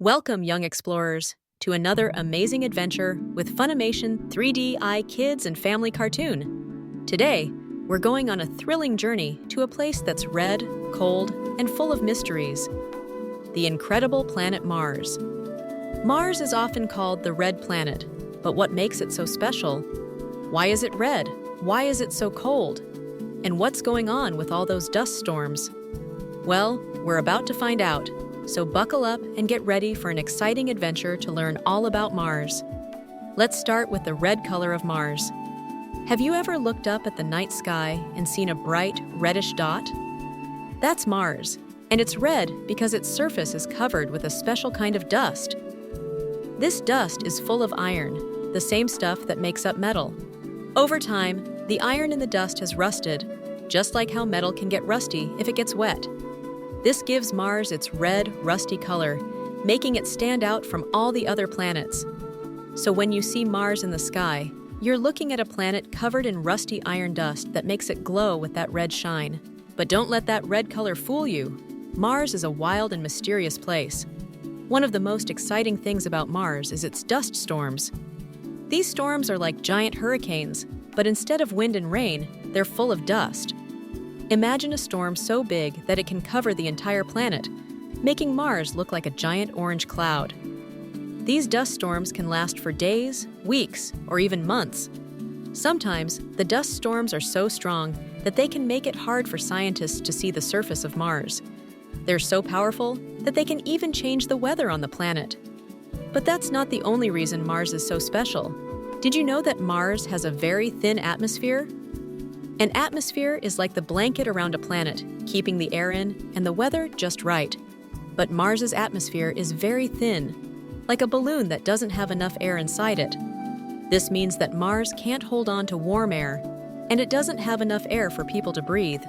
Welcome, young explorers, to another amazing adventure with Funimation 3D kids and family cartoon. Today, we're going on a thrilling journey to a place that's red, cold, and full of mysteries. The incredible planet Mars. Mars is often called the Red Planet, but what makes it so special? Why is it red? Why is it so cold? And what's going on with all those dust storms? Well, we're about to find out. So buckle up and get ready for an exciting adventure to learn all about Mars. Let's start with the red color of Mars. Have you ever looked up at the night sky and seen a bright, reddish dot? That's Mars, and it's red because its surface is covered with a special kind of dust. This dust is full of iron, the same stuff that makes up metal. Over time, the iron in the dust has rusted, just like how metal can get rusty if it gets wet. This gives Mars its red, rusty color, making it stand out from all the other planets. So when you see Mars in the sky, you're looking at a planet covered in rusty iron dust that makes it glow with that red shine. But don't let that red color fool you. Mars is a wild and mysterious place. One of the most exciting things about Mars is its dust storms. These storms are like giant hurricanes, but instead of wind and rain, they're full of dust. Imagine a storm so big that it can cover the entire planet, making Mars look like a giant orange cloud. These dust storms can last for days, weeks, or even months. Sometimes, the dust storms are so strong that they can make it hard for scientists to see the surface of Mars. They're so powerful that they can even change the weather on the planet. But that's not the only reason Mars is so special. Did you know that Mars has a very thin atmosphere? An atmosphere is like the blanket around a planet, keeping the air in and the weather just right. But Mars's atmosphere is very thin, like a balloon that doesn't have enough air inside it. This means that Mars can't hold on to warm air, and it doesn't have enough air for people to breathe.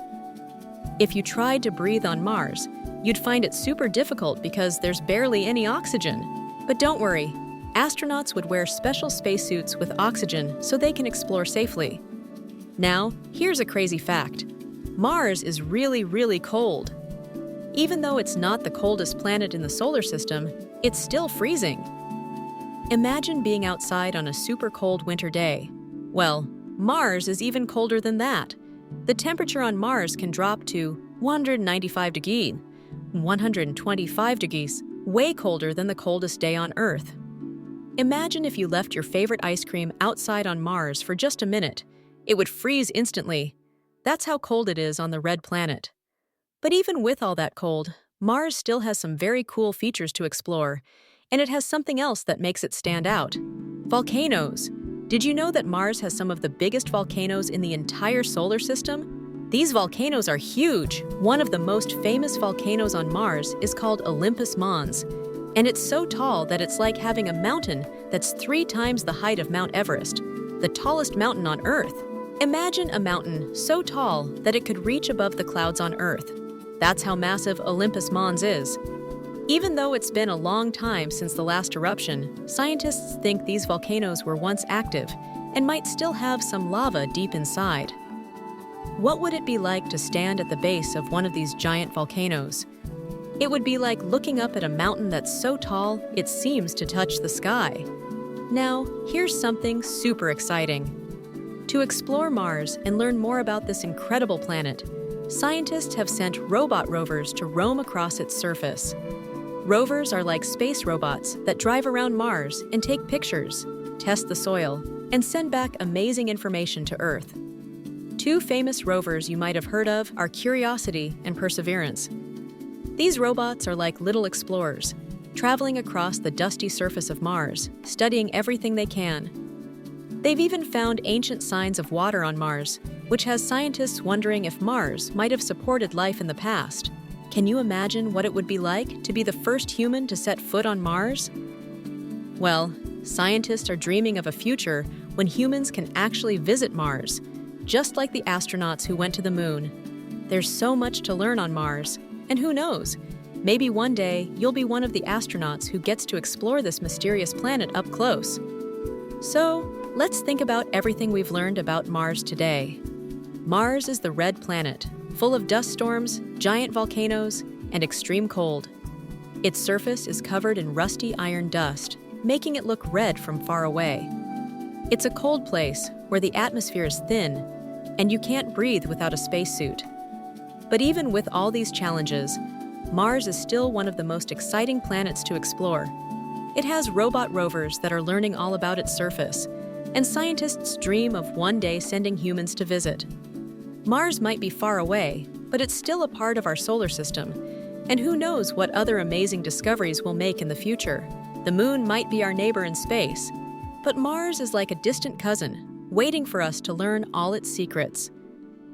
If you tried to breathe on Mars, you'd find it super difficult because there's barely any oxygen. But don't worry, astronauts would wear special spacesuits with oxygen so they can explore safely. Now, here's a crazy fact. Mars is really, really cold. Even though it's not the coldest planet in the solar system, it's still freezing. Imagine being outside on a super cold winter day. Well, Mars is even colder than that. The temperature on Mars can drop to 195 degrees, 125 degrees, way colder than the coldest day on Earth. Imagine if you left your favorite ice cream outside on Mars for just a minute. It would freeze instantly. That's how cold it is on the red planet. But even with all that cold, Mars still has some very cool features to explore, and it has something else that makes it stand out. Volcanoes. Did you know that Mars has some of the biggest volcanoes in the entire solar system? These volcanoes are huge. One of the most famous volcanoes on Mars is called Olympus Mons, and it's so tall that it's like having a mountain that's 3 times the height of Mount Everest, the tallest mountain on Earth. Imagine a mountain so tall that it could reach above the clouds on Earth. That's how massive Olympus Mons is. Even though it's been a long time since the last eruption, scientists think these volcanoes were once active and might still have some lava deep inside. What would it be like to stand at the base of one of these giant volcanoes? It would be like looking up at a mountain that's so tall it seems to touch the sky. Now, here's something super exciting. To explore Mars and learn more about this incredible planet, scientists have sent robot rovers to roam across its surface. Rovers are like space robots that drive around Mars and take pictures, test the soil, and send back amazing information to Earth. 2 famous rovers you might have heard of are Curiosity and Perseverance. These robots are like little explorers, traveling across the dusty surface of Mars, studying everything they can. They've even found ancient signs of water on Mars, which has scientists wondering if Mars might have supported life in the past. Can you imagine what it would be like to be the first human to set foot on Mars? Well, scientists are dreaming of a future when humans can actually visit Mars, just like the astronauts who went to the moon. There's so much to learn on Mars, and who knows, maybe one day you'll be one of the astronauts who gets to explore this mysterious planet up close. So, let's think about everything we've learned about Mars today. Mars is the red planet, full of dust storms, giant volcanoes, and extreme cold. Its surface is covered in rusty iron dust, making it look red from far away. It's a cold place where the atmosphere is thin, and you can't breathe without a spacesuit. But even with all these challenges, Mars is still one of the most exciting planets to explore. It has robot rovers that are learning all about its surface, and scientists dream of one day sending humans to visit. Mars might be far away, but it's still a part of our solar system, and who knows what other amazing discoveries we'll make in the future. The Moon might be our neighbor in space, but Mars is like a distant cousin, waiting for us to learn all its secrets.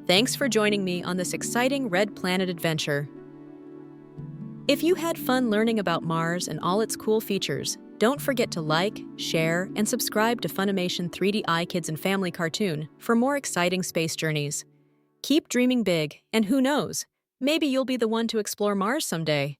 Thanks for joining me on this exciting Red Planet adventure. If you had fun learning about Mars and all its cool features, don't forget to like, share, and subscribe to Funimation 3D Kids and Family Cartoon for more exciting space journeys. Keep dreaming big, and who knows, maybe you'll be the one to explore Mars someday.